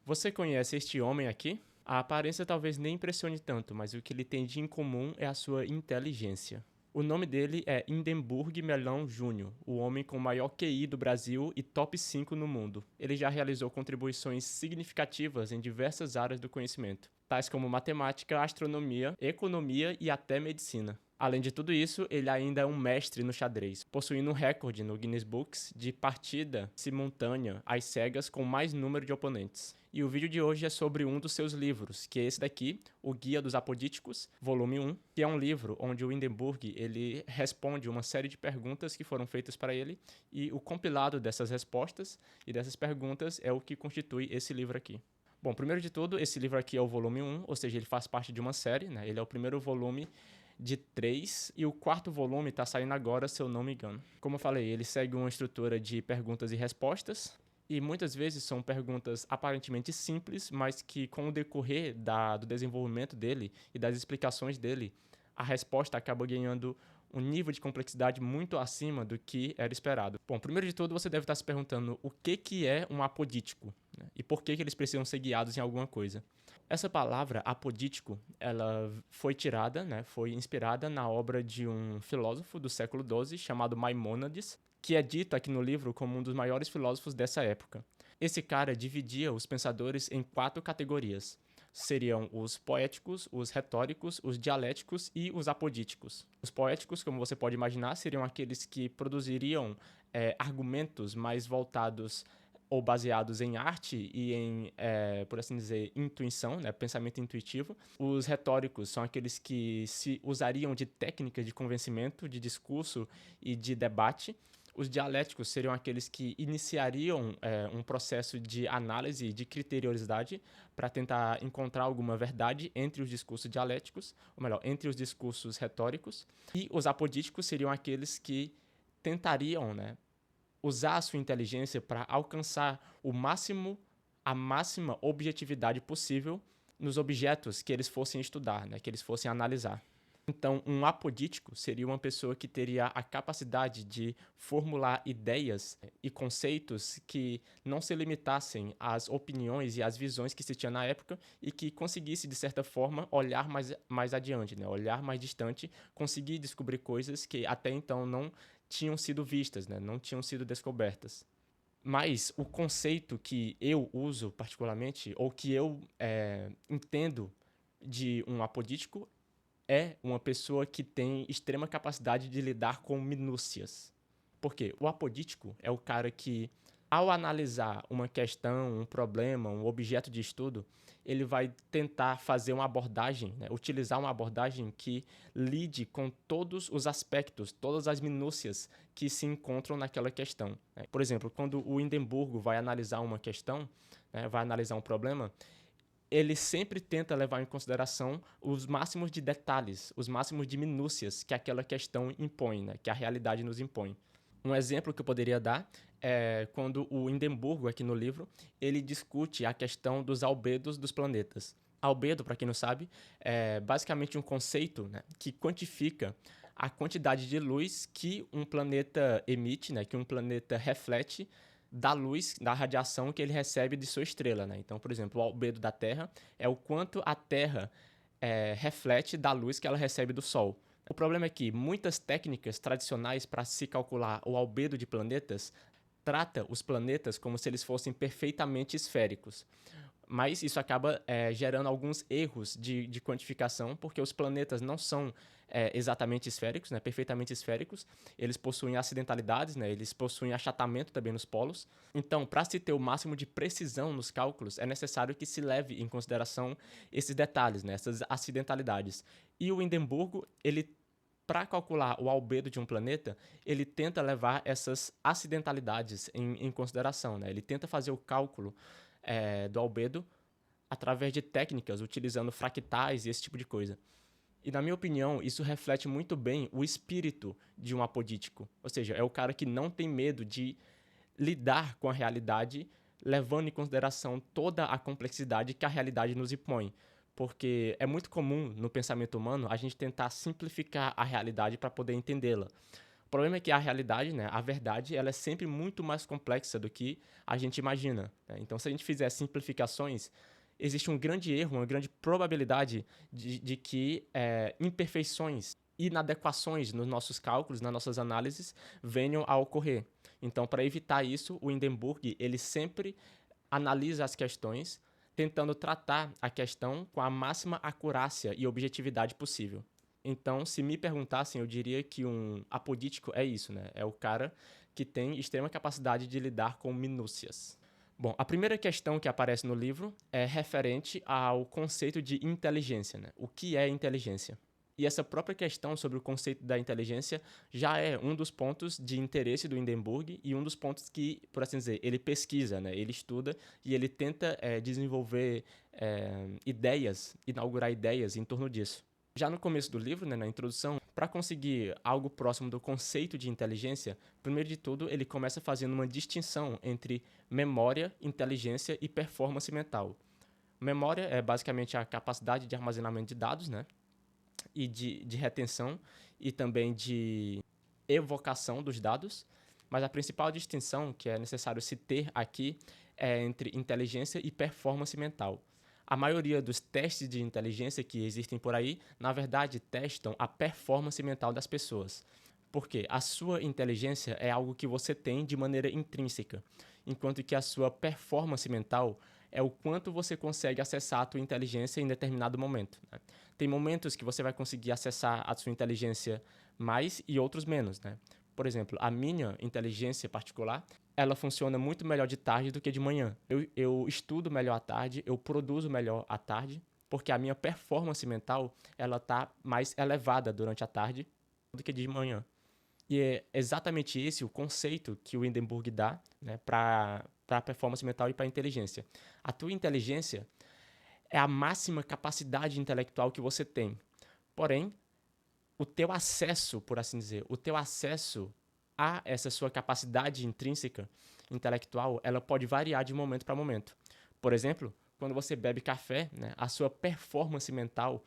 Você conhece este homem aqui? A aparência talvez nem impressione tanto, mas o que ele tem de incomum é a sua inteligência. O nome dele é Hindenburg Melão Júnior, o homem com maior QI do Brasil e top 5 no mundo. Ele já realizou contribuições significativas em diversas áreas do conhecimento, tais como matemática, astronomia, economia e até medicina. Além de tudo isso, ele ainda é um mestre no xadrez, possuindo um recorde no Guinness Books de partida simultânea às cegas com mais número de oponentes. E o vídeo de hoje é sobre um dos seus livros, que é esse daqui, O Guia dos Apodíticos, volume 1, que é um livro onde o Hindenburg ele responde uma série de perguntas que foram feitas para ele, e o compilado dessas respostas e dessas perguntas é o que constitui esse livro aqui. Bom, primeiro de tudo, esse livro aqui é o volume 1, ou seja, ele faz parte de uma série, né? Ele é o primeiro volume de 3, e o quarto volume está saindo agora, se eu não me engano. Como eu falei, ele segue uma estrutura de perguntas e respostas, e muitas vezes são perguntas aparentemente simples, mas que com o decorrer do desenvolvimento dele e das explicações dele, a resposta acaba ganhando um nível de complexidade muito acima do que era esperado. Bom, primeiro de tudo, você deve estar se perguntando o que é um apodítico, né? E por que eles precisam ser guiados em alguma coisa. Essa palavra apodítico, ela foi tirada, né, foi inspirada na obra de um filósofo do século XII chamado Maimônides, que é dito aqui no livro como um dos maiores filósofos dessa época. Esse cara dividia os pensadores em 4 categorias. Seriam os poéticos, os retóricos, os dialéticos e os apodíticos. Os poéticos, como você pode imaginar, seriam aqueles que produziriam argumentos mais voltados ou baseados em arte e em, por assim dizer, intuição, né, pensamento intuitivo. Os retóricos são aqueles que se usariam de técnicas de convencimento, de discurso e de debate. Os dialéticos seriam aqueles que iniciariam um processo de análise de criteriosidade para tentar encontrar alguma verdade entre os discursos dialéticos, ou melhor, entre os discursos retóricos. E os apodíticos seriam aqueles que tentariam, né, usar a sua inteligência para alcançar a máxima objetividade possível nos objetos que eles fossem estudar, né, que eles fossem analisar. Então, um apodítico seria uma pessoa que teria a capacidade de formular ideias e conceitos que não se limitassem às opiniões e às visões que se tinha na época e que conseguisse, de certa forma, olhar mais adiante, né? Olhar mais distante, conseguir descobrir coisas que até então não tinham sido vistas, né? Não tinham sido descobertas. Mas o conceito que eu uso particularmente, ou que eu entendo de um apodítico, é uma pessoa que tem extrema capacidade de lidar com minúcias. Por quê? O apodítico é o cara que, ao analisar uma questão, um problema, um objeto de estudo, ele vai tentar fazer uma abordagem, né, utilizar uma abordagem que lide com todos os aspectos, todas as minúcias que se encontram naquela questão, né? Por exemplo, quando o Hindenburgo vai analisar uma questão, né, vai analisar um problema, ele sempre tenta levar em consideração os máximos de detalhes, os máximos de minúcias que aquela questão impõe, né, que a realidade nos impõe. Um exemplo que eu poderia dar é quando o Hindenburgo, aqui no livro, ele discute a questão dos albedos dos planetas. Albedo, para quem não sabe, é basicamente um conceito, né, que quantifica a quantidade de luz que um planeta emite, né, que um planeta reflete da luz, da radiação que ele recebe de sua estrela, né? Então, por exemplo, o albedo da Terra é o quanto a Terra reflete da luz que ela recebe do Sol. O problema é que muitas técnicas tradicionais para se calcular o albedo de planetas trata os planetas como se eles fossem perfeitamente esféricos. Mas isso acaba gerando alguns erros de quantificação, porque os planetas não são exatamente esféricos, né, perfeitamente esféricos. Eles possuem acidentalidades, né, eles possuem achatamento também nos polos. Então, para se ter o máximo de precisão nos cálculos, é necessário que se leve em consideração esses detalhes, né, essas acidentalidades. E o Hindenburgo, ele, para calcular o albedo de um planeta, ele tenta levar essas acidentalidades em consideração, né? Ele tenta fazer o cálculo do albedo através de técnicas, utilizando fractais e esse tipo de coisa. E, na minha opinião, isso reflete muito bem o espírito de um apodítico. Ou seja, é o cara que não tem medo de lidar com a realidade, levando em consideração toda a complexidade que a realidade nos impõe. Porque é muito comum no pensamento humano a gente tentar simplificar a realidade para poder entendê-la. O problema é que a realidade, né, a verdade, ela é sempre muito mais complexa do que a gente imagina, né? Então, se a gente fizer simplificações, existe um grande erro, uma grande probabilidade de que imperfeições, inadequações nos nossos cálculos, nas nossas análises, venham a ocorrer. Então, para evitar isso, o Hindenburg, ele sempre analisa as questões, tentando tratar a questão com a máxima acurácia e objetividade possível. Então, se me perguntassem, eu diria que um apodítico é isso, né? É o cara que tem extrema capacidade de lidar com minúcias. Bom, a primeira questão que aparece no livro é referente ao conceito de inteligência, né? O que é inteligência? E essa própria questão sobre o conceito da inteligência já é um dos pontos de interesse do Hindenburg e um dos pontos que, por assim dizer, ele pesquisa, né? Ele estuda e ele tenta desenvolver ideias, inaugurar ideias em torno disso. Já no começo do livro, né, na introdução, para conseguir algo próximo do conceito de inteligência, primeiro de tudo, ele começa fazendo uma distinção entre memória, inteligência e performance mental. Memória é basicamente a capacidade de armazenamento de dados, né, e de retenção e também de evocação dos dados, mas a principal distinção que é necessário se ter aqui é entre inteligência e performance mental. A maioria dos testes de inteligência que existem por aí, na verdade, testam a performance mental das pessoas. Porque a sua inteligência é algo que você tem de maneira intrínseca, enquanto que a sua performance mental é o quanto você consegue acessar a sua inteligência em determinado momento, né? Tem momentos que você vai conseguir acessar a sua inteligência mais e outros menos, né? Por exemplo, a minha inteligência particular, ela funciona muito melhor de tarde do que de manhã. Eu estudo melhor à tarde, eu produzo melhor à tarde, porque a minha performance mental, ela está mais elevada durante a tarde do que de manhã. E é exatamente esse o conceito que o Hindenburg dá, né, para a performance mental e para a inteligência. A tua inteligência é a máxima capacidade intelectual que você tem. Porém, o teu acesso, por assim dizer, o teu acesso a essa sua capacidade intrínseca intelectual, ela pode variar de momento para momento. Por exemplo, quando você bebe café, né, a sua performance mental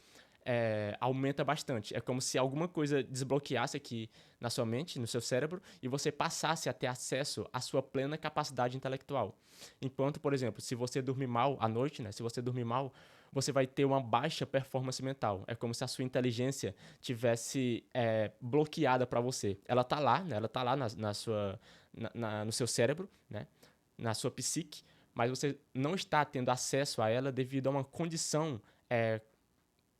aumenta bastante. É como se alguma coisa desbloqueasse aqui na sua mente, no seu cérebro, e você passasse a ter acesso à sua plena capacidade intelectual. Enquanto, por exemplo, se você dormir mal à noite, né, se você dormir mal, você vai ter uma baixa performance mental. É como se a sua inteligência tivesse bloqueada para você. Ela está lá, né, ela está lá no seu cérebro, né, na sua psique, mas você não está tendo acesso a ela devido a uma condição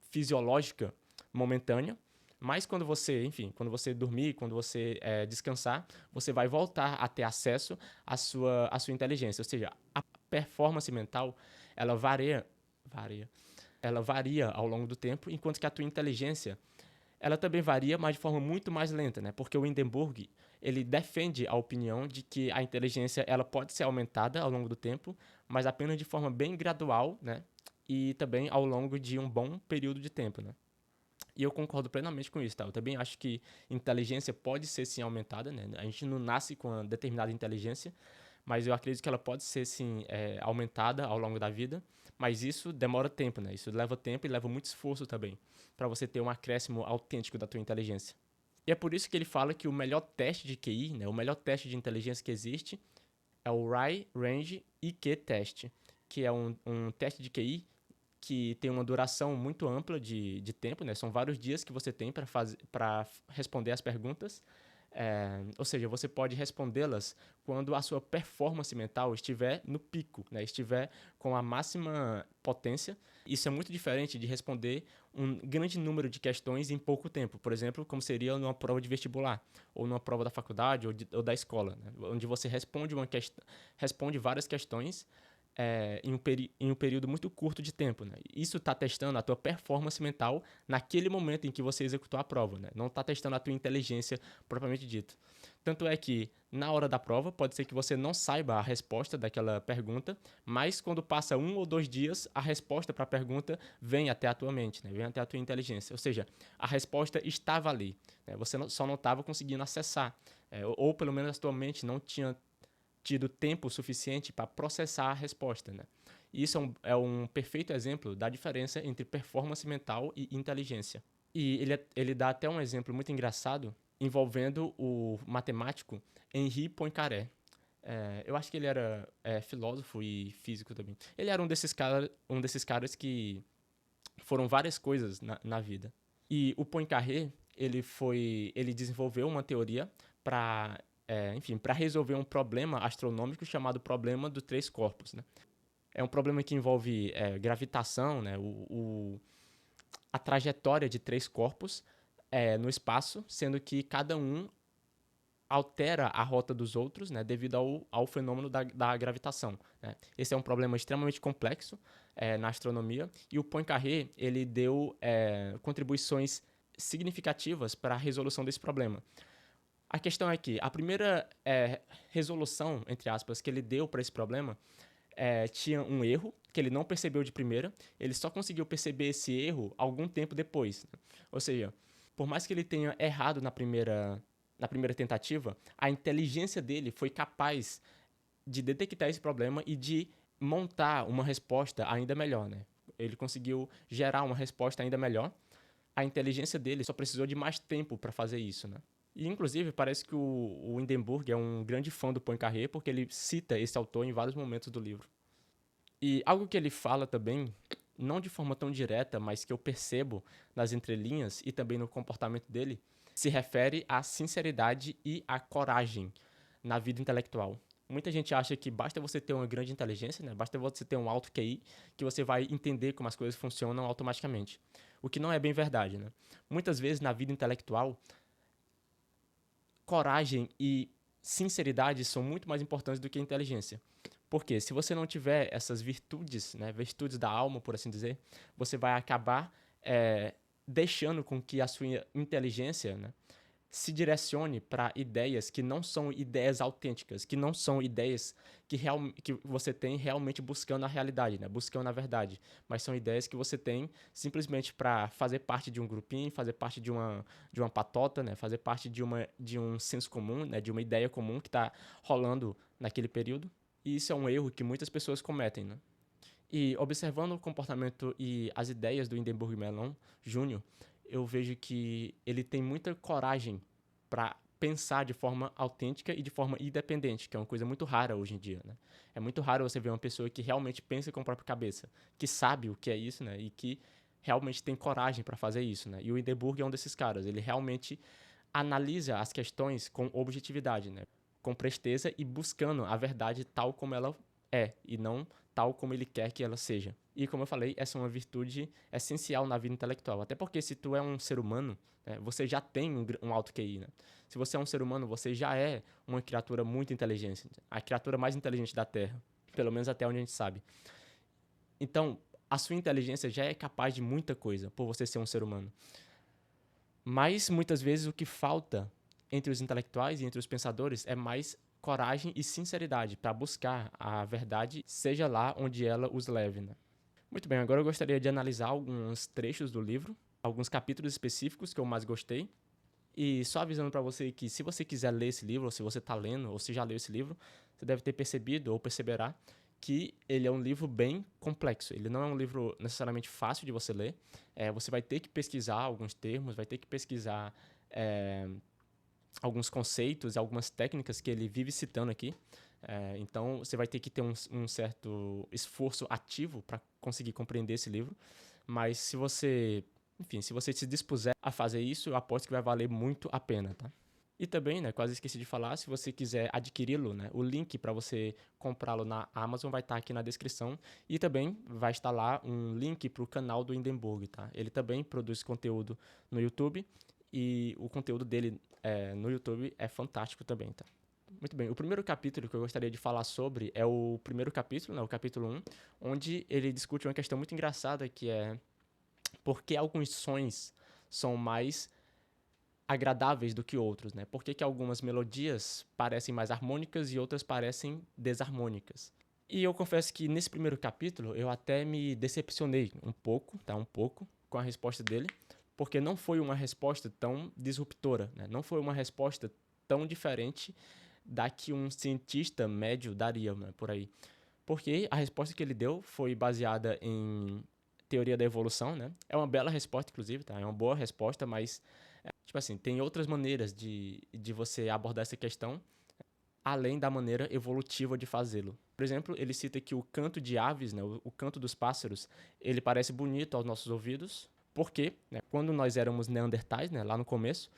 fisiológica momentânea, mas quando você, enfim, quando você dormir, quando você descansar, você vai voltar a ter acesso à sua inteligência. Ou seja, a performance mental, ela ela varia ao longo do tempo, enquanto que a tua inteligência, ela também varia, mas de forma muito mais lenta, né? Porque o Hindenburg, ele defende a opinião de que a inteligência ela pode ser aumentada ao longo do tempo, mas apenas de forma bem gradual, né? E também ao longo de um bom período de tempo, né? E eu concordo plenamente com isso, tá? Eu também acho que inteligência pode ser sim aumentada, né? A gente não nasce com uma determinada inteligência, mas eu acredito que ela pode ser sim aumentada ao longo da vida, mas isso demora tempo, né? Isso leva tempo e leva muito esforço também para você ter um acréscimo autêntico da tua inteligência. E é por isso que ele fala que o melhor teste de QI, né? O melhor teste de inteligência que existe é o Rye Range IQ Test, que é um teste de QI que tem uma duração muito ampla de tempo, né? São vários dias que você tem para responder as perguntas. Ou seja, você pode respondê-las quando a sua performance mental estiver no pico, né? Estiver com a máxima potência. Isso é muito diferente de responder um grande número de questões em pouco tempo. Por exemplo, como seria numa prova de vestibular, ou numa prova da faculdade ou da escola, né? Onde você responde várias questões em um período muito curto de tempo, né? Isso está testando a tua performance mental naquele momento em que você executou a prova, né? Não está testando a tua inteligência propriamente dito. Tanto é que, na hora da prova, pode ser que você não saiba a resposta daquela pergunta, mas quando passa 1 ou 2 dias, a resposta para a pergunta vem até a tua mente, né? Vem até a tua inteligência. Ou seja, a resposta estava ali, né? Você só não estava conseguindo acessar, ou pelo menos a tua mente não tinha tido tempo suficiente para processar a resposta, né? E isso é um perfeito exemplo da diferença entre performance mental e inteligência. E ele dá até um exemplo muito engraçado, envolvendo o matemático Henri Poincaré. Eu acho que ele era filósofo e físico também. Ele era um desses caras que foram várias coisas na vida. E o Poincaré, ele desenvolveu uma teoria para para resolver um problema astronômico chamado problema dos três corpos, né? É um problema que envolve gravitação, né? A trajetória de três corpos no espaço, sendo que cada um altera a rota dos outros, né, devido ao fenômeno da gravitação, né? Esse é um problema extremamente complexo na astronomia, e o Poincaré ele deu contribuições significativas para a resolução desse problema. A questão é que a primeira resolução, entre aspas, que ele deu para esse problema tinha um erro que ele não percebeu de primeira, ele só conseguiu perceber esse erro algum tempo depois, né? Ou seja, por mais que ele tenha errado na primeira tentativa, a inteligência dele foi capaz de detectar esse problema e de montar uma resposta ainda melhor, né? Ele conseguiu gerar uma resposta ainda melhor. A inteligência dele só precisou de mais tempo para fazer isso, né? E, inclusive, parece que o Hindenburg é um grande fã do Poincaré, porque ele cita esse autor em vários momentos do livro. E algo que ele fala também, não de forma tão direta, mas que eu percebo nas entrelinhas e também no comportamento dele, se refere à sinceridade e à coragem na vida intelectual. Muita gente acha que basta você ter uma grande inteligência, né? Basta você ter um alto QI, que você vai entender como as coisas funcionam automaticamente. O que não é bem verdade, né? Muitas vezes na vida intelectual, coragem e sinceridade são muito mais importantes do que a inteligência. Porque se você não tiver essas virtudes, né, virtudes da alma, por assim dizer, você vai acabar deixando com que a sua inteligência, né, se direcione para ideias que não são ideias autênticas, que não são ideias que você tem realmente buscando a realidade, né? Buscando a verdade. Mas são ideias que você tem simplesmente para fazer parte de um grupinho, fazer parte de uma patota, né? Fazer parte de um senso comum, né? De uma ideia comum que está rolando naquele período. E isso é um erro que muitas pessoas cometem, né? E observando o comportamento e as ideias do Hindenburg Mellon Jr., eu vejo que ele tem muita coragem para pensar de forma autêntica e de forma independente, que é uma coisa muito rara hoje em dia, né? É muito raro você ver uma pessoa que realmente pensa com a própria cabeça, que sabe o que é isso, né? E que realmente tem coragem para fazer isso, né? E o Hindenburg é um desses caras. Ele realmente analisa as questões com objetividade, né? Com presteza e buscando a verdade tal como ela é, e não tal como ele quer que ela seja. E como eu falei, essa é uma virtude essencial na vida intelectual. Até porque se tu é um ser humano, né, você já tem um alto QI, né? Se você é um ser humano, você já é uma criatura muito inteligente. A criatura mais inteligente da Terra. Pelo menos até onde a gente sabe. Então, a sua inteligência já é capaz de muita coisa, por você ser um ser humano. Mas, muitas vezes, o que falta entre os intelectuais e entre os pensadores é mais coragem e sinceridade para buscar a verdade, seja lá onde ela os leve, né? Muito bem, agora eu gostaria de analisar alguns trechos do livro, alguns capítulos específicos que eu mais gostei. E só avisando para você que se você quiser ler esse livro, ou se você está lendo, ou se já leu esse livro, você deve ter percebido ou perceberá que ele é um livro bem complexo. Ele não é um livro necessariamente fácil de você ler. Você vai ter que pesquisar alguns termos, vai ter que pesquisar alguns conceitos, algumas técnicas que ele vive citando aqui. Então, você vai ter que ter um certo esforço ativo para conseguir compreender esse livro. Mas se você se dispuser a fazer isso, eu aposto que vai valer muito a pena, tá? E também, né, quase esqueci de falar, se você quiser adquiri-lo, né, o link para você comprá-lo na Amazon vai estar aqui na descrição. E também vai estar lá um link para o canal do Hindenburg, tá? Ele também produz conteúdo no YouTube e o conteúdo dele no YouTube é fantástico também, tá? Muito bem, o primeiro capítulo que eu gostaria de falar sobre é o primeiro capítulo, né, o capítulo 1, onde ele discute uma questão muito engraçada que é por que alguns sons são mais agradáveis do que outros, né? Por que algumas melodias parecem mais harmônicas e outras parecem desarmônicas? E eu confesso que nesse primeiro capítulo eu até me decepcionei um pouco, tá? Um pouco com a resposta dele, porque não foi uma resposta tão disruptora, né? Não foi uma resposta tão diferente da que um cientista médio daria, né? Por aí. Porque a resposta que ele deu foi baseada em teoria da evolução, né? É uma bela resposta, inclusive, tá? É uma boa resposta, mas Tipo assim, tem outras maneiras de você abordar essa questão, além da maneira evolutiva de fazê-lo. Por exemplo, ele cita que o canto de aves, né, o canto dos pássaros, ele parece bonito aos nossos ouvidos, porque, né, quando nós éramos neandertais, né, lá no começo,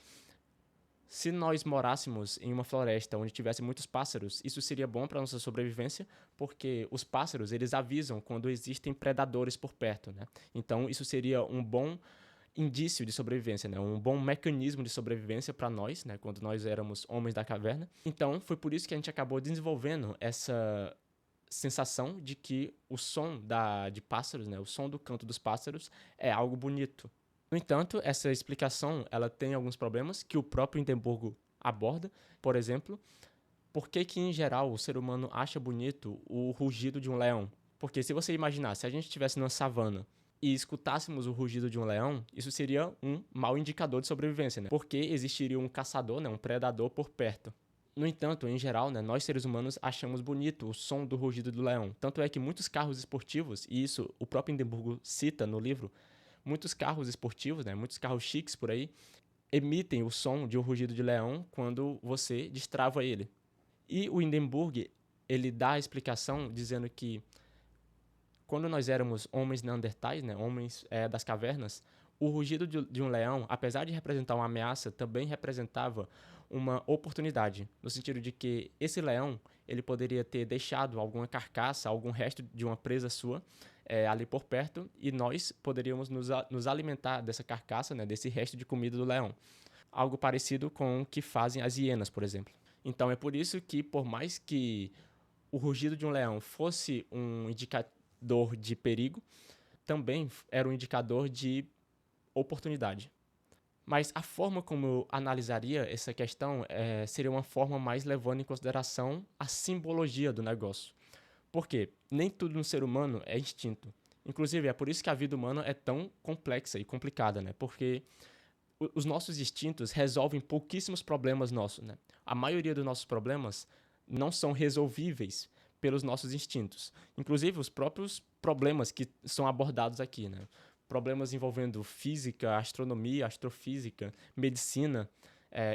se nós morássemos em uma floresta onde tivesse muitos pássaros, isso seria bom para nossa sobrevivência, porque os pássaros, eles avisam quando existem predadores por perto, né? Então, isso seria um bom indício de sobrevivência, né? Um bom mecanismo de sobrevivência para nós, né? Quando nós éramos homens da caverna. Então, foi por isso que a gente acabou desenvolvendo essa sensação de que o som de pássaros, né? O som do canto dos pássaros é algo bonito. No entanto, essa explicação ela tem alguns problemas que o próprio Hindenburg aborda. Por exemplo, por que que, em geral, o ser humano acha bonito o rugido de um leão? Porque se você imaginar, se a gente estivesse numa savana e escutássemos o rugido de um leão, isso seria um mau indicador de sobrevivência, né? Porque existiria um caçador, né, um predador por perto. No entanto, em geral, né, nós seres humanos achamos bonito o som do rugido do leão. Tanto é que muitos carros esportivos, e isso o próprio Hindenburg cita no livro, muitos carros esportivos, né, muitos carros chiques por aí, emitem o som de um rugido de leão quando você destrava ele. E o Hindenburg, ele dá a explicação dizendo que quando nós éramos homens neandertais, né, homens das cavernas, o rugido de um leão, apesar de representar uma ameaça, também representava uma oportunidade, no sentido de que esse leão ele poderia ter deixado alguma carcaça, algum resto de uma presa sua ali por perto, e nós poderíamos nos alimentar dessa carcaça, né, desse resto de comida do leão. Algo parecido com o que fazem as hienas, por exemplo. Então é por isso que, por mais que o rugido de um leão fosse um indicador de perigo, também era um indicador de oportunidade. Mas a forma como eu analisaria essa questão seria uma forma mais levando em consideração a simbologia do negócio. Por quê? Nem tudo no ser humano é instinto. Inclusive, é por isso que a vida humana é tão complexa e complicada, né? Porque os nossos instintos resolvem pouquíssimos problemas nossos, né? A maioria dos nossos problemas não são resolvíveis pelos nossos instintos. Inclusive, os próprios problemas que são abordados aqui, né? Problemas envolvendo física, astronomia, astrofísica, medicina.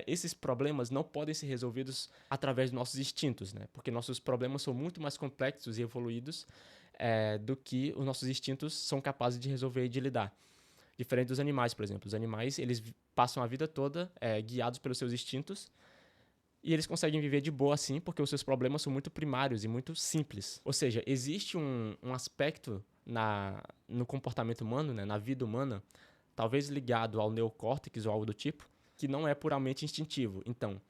Esses problemas não podem ser resolvidos através dos nossos instintos, né? Porque nossos problemas são muito mais complexos e evoluídos do que os nossos instintos são capazes de resolver e de lidar. Diferente dos animais, por exemplo. Os animais, eles passam a vida toda guiados pelos seus instintos e eles conseguem viver de boa assim porque os seus problemas são muito primários e muito simples. Ou seja, existe um aspecto no comportamento humano, né, na vida humana, talvez ligado ao neocórtex ou algo do tipo, que não é puramente instintivo. Então,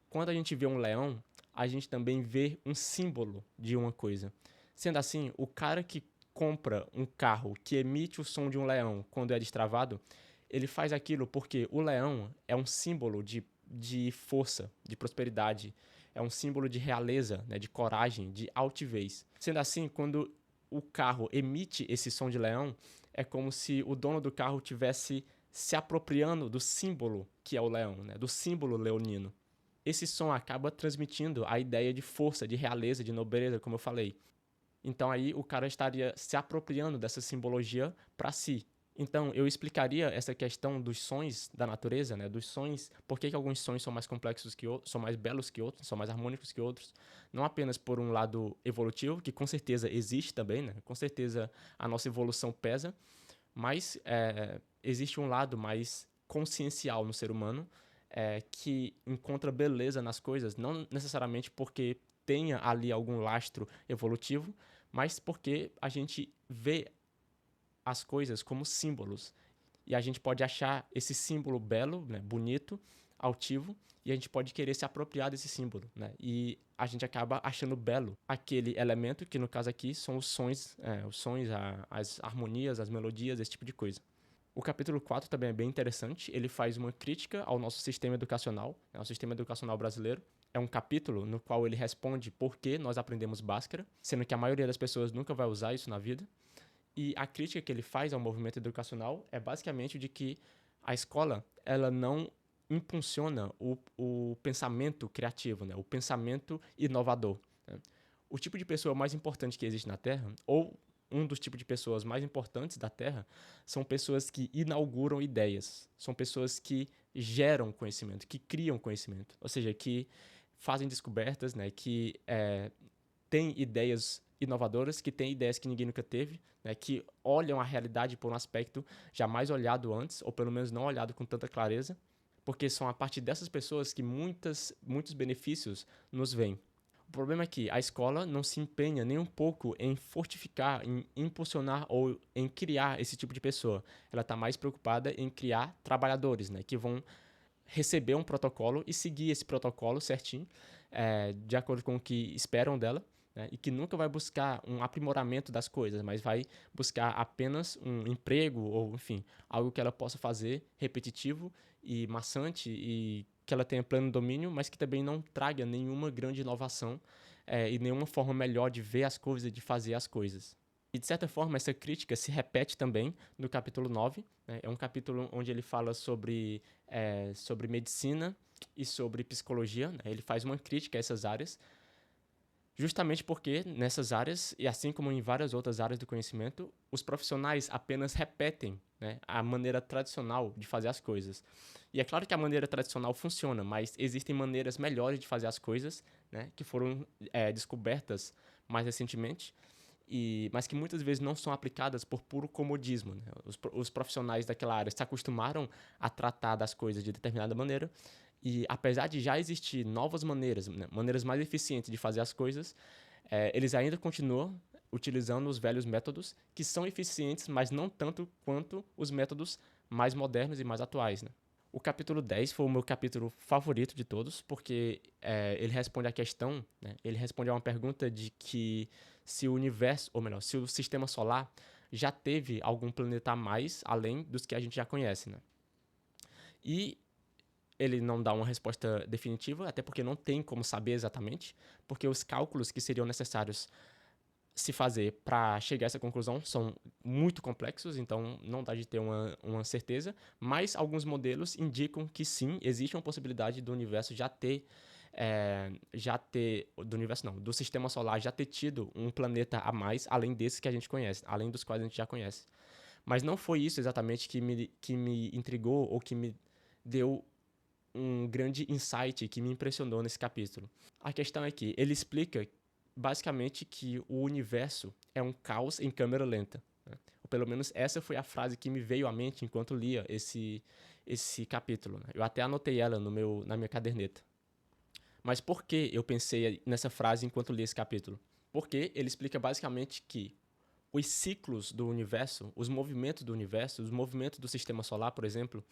quando a gente vê um leão, a gente também vê um símbolo de uma coisa. Sendo assim, o cara que compra um carro que emite o som de um leão quando é destravado, ele faz aquilo porque o leão é um símbolo de força, de prosperidade, é um símbolo de realeza, né, de coragem, de altivez. Sendo assim, quando o carro emite esse som de leão, é como se o dono do carro tivesse se apropriando do símbolo que é o leão, né, do símbolo leonino. Esse som acaba transmitindo a ideia de força, de realeza, de nobreza, como eu falei. Então aí o cara estaria se apropriando dessa simbologia para si. Então eu explicaria essa questão dos sons da natureza, né? Dos sons, por que alguns sons são mais complexos que outros, são mais belos que outros, são mais harmônicos que outros, não apenas por um lado evolutivo, que com certeza existe também, né? Com certeza a nossa evolução pesa, mas existe um lado mais consciencial no ser humano que encontra beleza nas coisas, não necessariamente porque tenha ali algum lastro evolutivo, mas porque a gente vê as coisas como símbolos. E a gente pode achar esse símbolo belo, né, bonito, altivo, e a gente pode querer se apropriar desse símbolo, né? E a gente acaba achando belo aquele elemento, que no caso aqui são os sons, as harmonias, as melodias, esse tipo de coisa. O capítulo 4 também é bem interessante, ele faz uma crítica ao nosso sistema educacional, ao sistema educacional brasileiro. É um capítulo no qual ele responde por que nós aprendemos Bhaskara, sendo que a maioria das pessoas nunca vai usar isso na vida. E a crítica que ele faz ao movimento educacional é basicamente de que a escola ela não impulsiona o pensamento criativo, né? O pensamento inovador. Né? O tipo de pessoa mais importante que existe na Terra, ou um dos tipos de pessoas mais importantes da Terra, são pessoas que inauguram ideias, são pessoas que geram conhecimento, que criam conhecimento, ou seja, que fazem descobertas, né, que têm ideias inovadoras, que têm ideias que ninguém nunca teve, né, que olham a realidade por um aspecto jamais olhado antes, ou pelo menos não olhado com tanta clareza, porque são a partir dessas pessoas que muitos benefícios nos vêm. O problema é que a escola não se empenha nem um pouco em fortificar, em impulsionar ou em criar esse tipo de pessoa. Ela está mais preocupada em criar trabalhadores, né, que vão receber um protocolo e seguir esse protocolo certinho, de acordo com o que esperam dela, né, e que nunca vai buscar um aprimoramento das coisas, mas vai buscar apenas um emprego ou, enfim, algo que ela possa fazer repetitivo e maçante e que ela tenha pleno domínio, mas que também não traga nenhuma grande inovação e nenhuma forma melhor de ver as coisas e de fazer as coisas. E, de certa forma, essa crítica se repete também no capítulo 9. Né? É um capítulo onde ele fala sobre medicina e sobre psicologia. Né? Ele faz uma crítica a essas áreas, justamente porque nessas áreas, e assim como em várias outras áreas do conhecimento, os profissionais apenas repetem, né, a maneira tradicional de fazer as coisas. E é claro que a maneira tradicional funciona, mas existem maneiras melhores de fazer as coisas, né, que foram descobertas mais recentemente, mas que muitas vezes não são aplicadas por puro comodismo. Né? Os profissionais daquela área se acostumaram a tratar das coisas de determinada maneira, e apesar de já existir novas maneiras, né, maneiras mais eficientes de fazer as coisas, eles ainda continuam utilizando os velhos métodos, que são eficientes, mas não tanto quanto os métodos mais modernos e mais atuais. Né? O capítulo 10 foi o meu capítulo favorito de todos, porque ele responde à questão, né, ele responde a uma pergunta de que se o universo, ou melhor, se o sistema solar já teve algum planeta a mais, além dos que a gente já conhece. Né? E ele não dá uma resposta definitiva, até porque não tem como saber exatamente, porque os cálculos que seriam necessários se fazer para chegar a essa conclusão são muito complexos, então não dá de ter uma certeza, mas alguns modelos indicam que sim, existe uma possibilidade do universo do sistema solar já ter tido um planeta a mais, além desses que a gente conhece, além dos quais a gente já conhece. Mas não foi isso exatamente que me intrigou ou que me deu um grande insight que me impressionou nesse capítulo. A questão é que ele explica basicamente que o universo é um caos em câmera lenta. Né? Ou pelo menos essa foi a frase que me veio à mente enquanto lia esse capítulo. Né? Eu até anotei ela na minha caderneta. Mas por que eu pensei nessa frase enquanto li esse capítulo? Porque ele explica basicamente que os ciclos do universo, os movimentos do universo, os movimentos do sistema solar, por exemplo,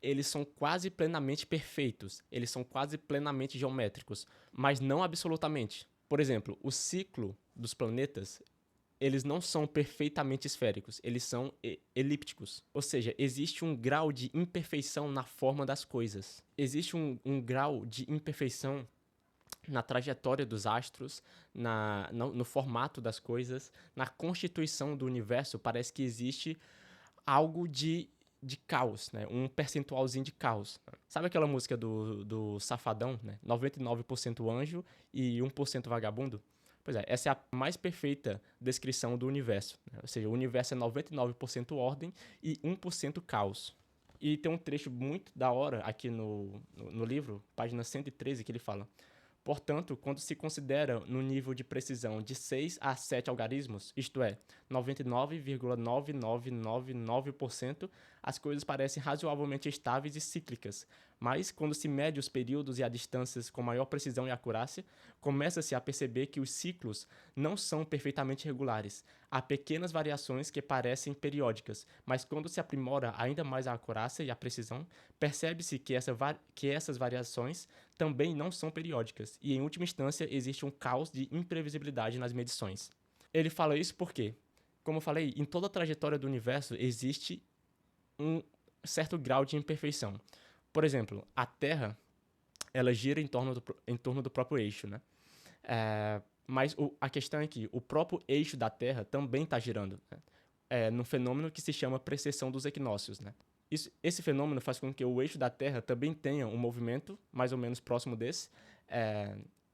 eles são quase plenamente perfeitos, eles são quase plenamente geométricos, mas não absolutamente. Por exemplo, o ciclo dos planetas, eles não são perfeitamente esféricos, eles são elípticos. Ou seja, existe um grau de imperfeição na forma das coisas. Existe um grau de imperfeição na trajetória dos astros, no formato das coisas, na constituição do universo. Parece que existe algo de caos, né? Um percentualzinho de caos. Sabe aquela música do Safadão, né? 99% anjo e 1% vagabundo? Pois é, essa é a mais perfeita descrição do universo. Né? Ou seja, o universo é 99% ordem e 1% caos. E tem um trecho muito da hora aqui no livro, página 113, que ele fala: portanto, quando se considera no nível de precisão de 6 a 7 algarismos, isto é, 99,9999%, as coisas parecem razoavelmente estáveis e cíclicas. Mas, quando se mede os períodos e as distâncias com maior precisão e acurácia, começa-se a perceber que os ciclos não são perfeitamente regulares. Há pequenas variações que parecem periódicas, mas quando se aprimora ainda mais a acurácia e a precisão, percebe-se que essas variações também não são periódicas, e em última instância existe um caos de imprevisibilidade nas medições. Ele fala isso porque, como eu falei, em toda a trajetória do universo existe um certo grau de imperfeição. Por exemplo, a Terra, ela gira em torno do próprio eixo, né? Mas a questão é que o próprio eixo da Terra também está girando, né? Num fenômeno que se chama precessão dos equinócios, né? Esse fenômeno faz com que o eixo da Terra também tenha um movimento mais ou menos próximo desse.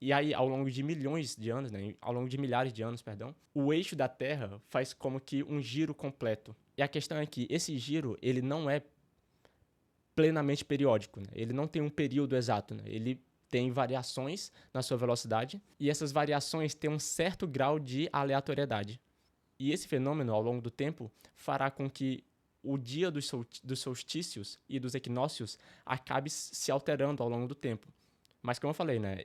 E aí, ao longo de milhões de anos, né, ao longo de milhares de anos, perdão, o eixo da Terra faz como que um giro completo. E a questão é que esse giro, ele não é plenamente periódico, né? Ele não tem um período exato, né? Ele tem variações na sua velocidade e essas variações têm um certo grau de aleatoriedade. E esse fenômeno, ao longo do tempo, fará com que o dia dos solstícios e dos equinócios acabe se alterando ao longo do tempo. Mas, como eu falei, né,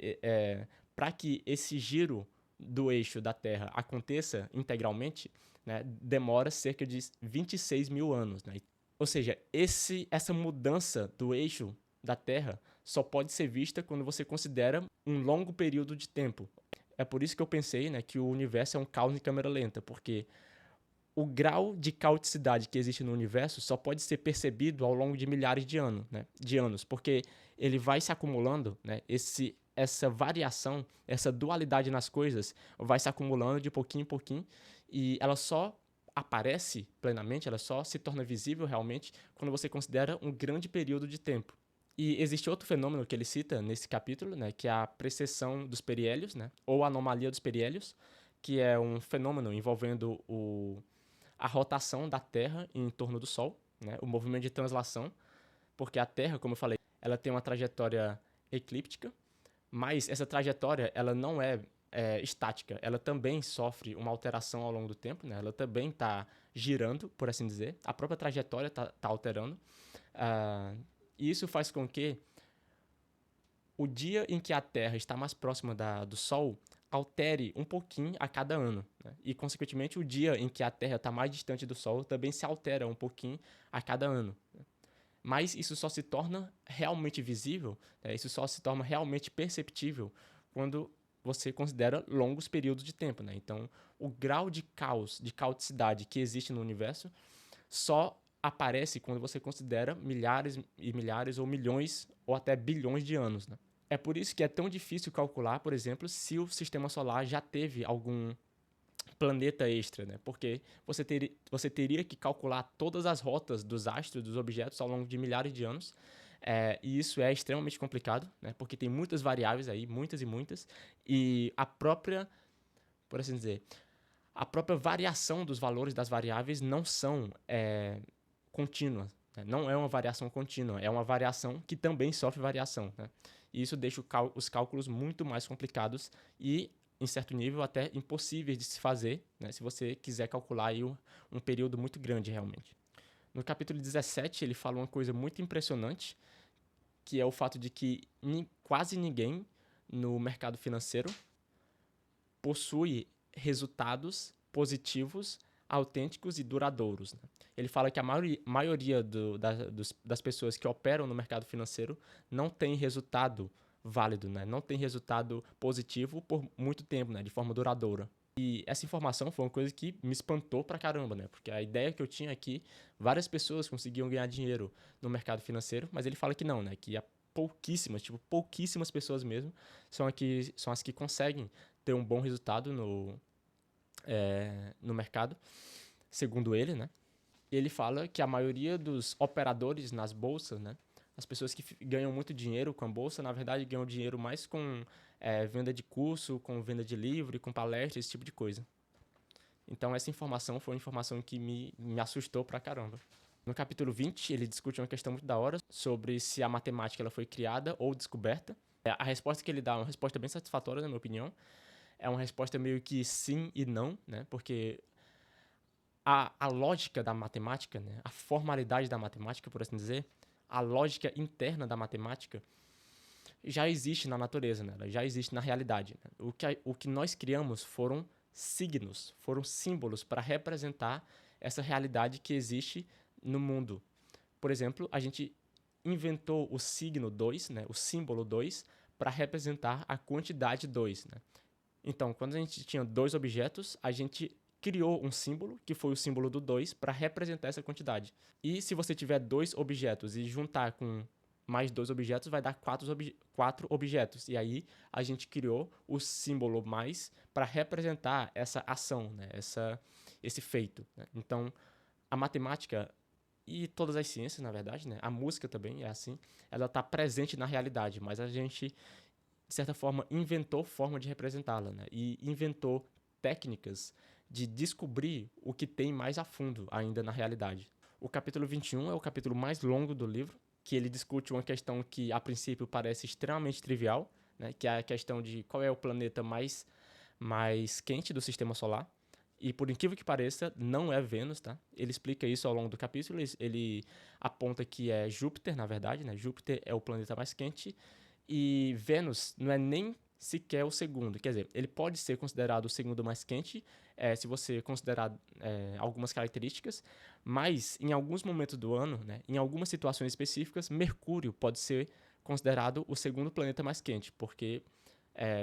para que esse giro do eixo da Terra aconteça integralmente, né, demora cerca de 26 mil anos. Né? Ou seja, essa mudança do eixo da Terra só pode ser vista quando você considera um longo período de tempo. É por isso que eu pensei, né, que o universo é um caos em câmera lenta, porque o grau de caoticidade que existe no universo só pode ser percebido ao longo de milhares de anos, porque ele vai se acumulando, né, essa variação, essa dualidade nas coisas vai se acumulando de pouquinho em pouquinho e ela só aparece plenamente, ela só se torna visível realmente quando você considera um grande período de tempo. E existe outro fenômeno que ele cita nesse capítulo, né, que é a precessão dos perihélios, né, ou anomalia dos perihélios, que é um fenômeno envolvendo a rotação da Terra em torno do Sol, né, o movimento de translação, porque a Terra, como eu falei, ela tem uma trajetória eclíptica, mas essa trajetória ela não é estática, ela também sofre uma alteração ao longo do tempo, né? Ela também está girando, por assim dizer, a própria trajetória está alterando. E isso faz com que o dia em que a Terra está mais próxima do Sol altere um pouquinho a cada ano. Né? E, consequentemente, o dia em que a Terra está mais distante do Sol também se altera um pouquinho a cada ano. Né? Mas isso só se torna realmente visível, né? Isso só se torna realmente perceptível quando você considera longos períodos de tempo. Né? Então, o grau de caos, de caoticidade que existe no universo só aparece quando você considera milhares e milhares ou milhões ou até bilhões de anos. Né? É por isso que é tão difícil calcular, por exemplo, se o sistema solar já teve algum planeta extra, né? Porque você teria que calcular todas as rotas dos astros, dos objetos ao longo de milhares de anos. E isso é extremamente complicado, né? Porque tem muitas variáveis aí, muitas e muitas, e a própria, por assim dizer, a própria variação dos valores das variáveis não são contínuas. Né? Não é uma variação contínua, é uma variação que também sofre variação. Né? E isso deixa os cálculos muito mais complicados e, em certo nível, até impossíveis de se fazer, né? Se você quiser calcular aí um período muito grande, realmente. No capítulo 17, ele fala uma coisa muito impressionante, que é o fato de que quase ninguém no mercado financeiro possui resultados positivos, autênticos e duradouros. Né? Ele fala que a maioria das pessoas que operam no mercado financeiro não tem resultado válido, né? Não tem resultado positivo por muito tempo, né? De forma duradoura. E essa informação foi uma coisa que me espantou pra caramba, né? Porque a ideia que eu tinha aqui, várias pessoas conseguiam ganhar dinheiro no mercado financeiro, mas ele fala que não, né? Que há pouquíssimas pessoas mesmo são as que conseguem ter um bom resultado no mercado, segundo ele, né? Ele fala que a maioria dos operadores nas bolsas, né? As pessoas que ganham muito dinheiro com a bolsa, na verdade, ganham dinheiro mais com venda de curso, com venda de livro, com palestra, esse tipo de coisa. Então, essa informação foi uma informação que me assustou pra caramba. No capítulo 20, ele discute uma questão muito da hora sobre se a matemática ela foi criada ou descoberta. A resposta que ele dá é uma resposta bem satisfatória, na minha opinião. É uma resposta meio que sim e não, né? Porque a lógica da matemática, né? A formalidade da matemática, por assim dizer, a lógica interna da matemática já existe na natureza, né? Ela já existe na realidade. Né? O que nós criamos foram signos, foram símbolos para representar essa realidade que existe no mundo. Por exemplo, a gente inventou o signo 2, né? O símbolo 2, para representar a quantidade 2. Né? Então, quando a gente tinha dois objetos, a gente criou um símbolo, que foi o símbolo do 2, para representar essa quantidade. E se você tiver dois objetos e juntar com mais dois objetos, vai dar quatro objetos. E aí a gente criou o símbolo mais para representar essa ação, né? Esse feito. Né? Então, a matemática e todas as ciências, na verdade, né? A música também é assim, ela está presente na realidade, mas a gente, de certa forma, inventou forma de representá-la, né? E inventou técnicas de descobrir o que tem mais a fundo ainda na realidade. O capítulo 21 é o capítulo mais longo do livro, que ele discute uma questão que a princípio parece extremamente trivial, né, que é a questão de qual é o planeta mais quente do sistema solar. E por incrível que pareça, não é Vênus, tá? Ele explica isso ao longo do capítulo, ele aponta que é Júpiter, na verdade, né? Júpiter é o planeta mais quente e Vênus não é nem sequer o segundo. Quer dizer, ele pode ser considerado o segundo mais quente, se você considerar algumas características, mas em alguns momentos do ano, né, em algumas situações específicas, Mercúrio pode ser considerado o segundo planeta mais quente, porque,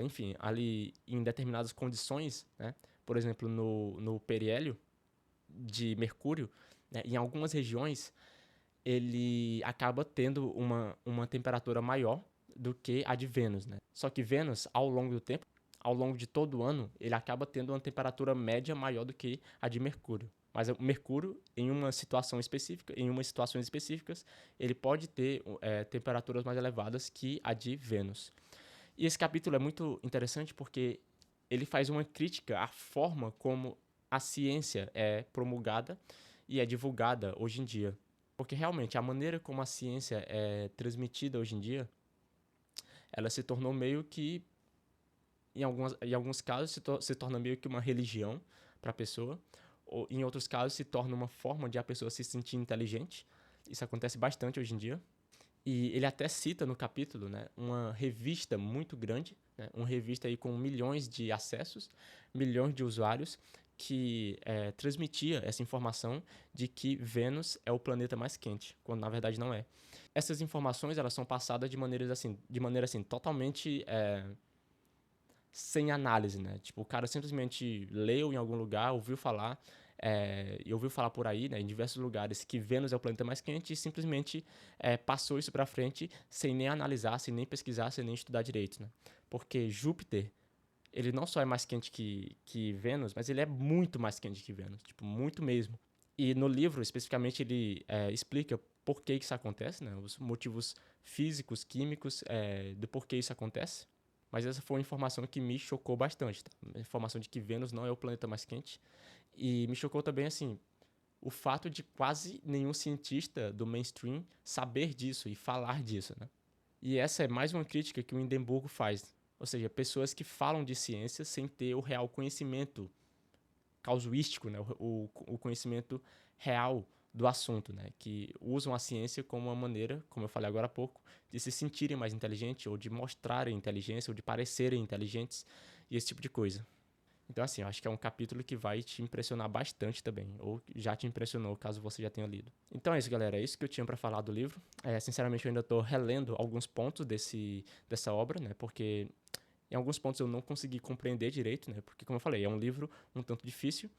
enfim, ali em determinadas condições, né, por exemplo, no periélio de Mercúrio, né, em algumas regiões, ele acaba tendo uma temperatura maior do que a de Vênus, né? Só que Vênus, ao longo do tempo, ao longo de todo o ano, ele acaba tendo uma temperatura média maior do que a de Mercúrio. Mas o Mercúrio, em uma situação específica, em umas situações específicas, ele pode ter temperaturas mais elevadas que a de Vênus. E esse capítulo é muito interessante porque ele faz uma crítica à forma como a ciência é promulgada e é divulgada hoje em dia. Porque realmente a maneira como a ciência é transmitida hoje em dia, ela se tornou meio que, em alguns casos, se torna meio que uma religião para a pessoa, ou em outros casos se torna uma forma de a pessoa se sentir inteligente. Isso acontece bastante hoje em dia. E ele até cita no capítulo, né, uma revista muito grande, né, uma revista aí com milhões de acessos, milhões de usuários, que transmitia essa informação de que Vênus é o planeta mais quente, quando na verdade não é. Essas informações elas são passadas de maneira assim totalmente sem análise, né? Tipo, o cara simplesmente leu em algum lugar, ouviu falar, e ouviu falar por aí, né, em diversos lugares, que Vênus é o planeta mais quente e simplesmente passou isso para frente sem nem analisar, sem nem pesquisar, sem nem estudar direito, né? Porque Júpiter, ele não só é mais quente que Vênus, mas ele é muito mais quente que Vênus, tipo, muito mesmo. E no livro, especificamente, ele explica por que isso acontece, né? Os motivos físicos, químicos do porquê isso acontece. Mas essa foi uma informação que me chocou bastante, tá? A informação de que Vênus não é o planeta mais quente. E me chocou também, assim, o fato de quase nenhum cientista do mainstream saber disso e falar disso, né? E essa é mais uma crítica que o Hindenburgo faz. Ou seja, pessoas que falam de ciência sem ter o real conhecimento casuístico, né? O conhecimento real do assunto, né? Que usam a ciência como uma maneira, como eu falei agora há pouco, de se sentirem mais inteligentes, ou de mostrarem inteligência, ou de parecerem inteligentes, e esse tipo de coisa. Então, assim, eu acho que é um capítulo que vai te impressionar bastante também, ou já te impressionou, caso você já tenha lido. Então é isso, galera, é isso que eu tinha para falar do livro. Sinceramente, eu ainda tô relendo alguns pontos dessa obra, né, porque em alguns pontos eu não consegui compreender direito, né, porque, como eu falei, é um livro um tanto difícil,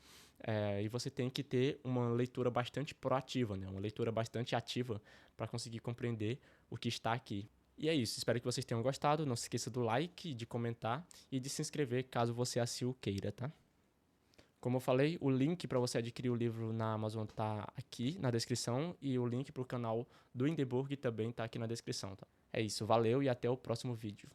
e você tem que ter uma leitura bastante proativa, né, uma leitura bastante ativa para conseguir compreender o que está aqui. E é isso, espero que vocês tenham gostado. Não se esqueça do like, de comentar e de se inscrever caso você assim o queira, tá? Como eu falei, o link para você adquirir o livro na Amazon tá aqui na descrição e o link para o canal do Hindenburg também tá aqui na descrição, tá? É isso, valeu e até o próximo vídeo.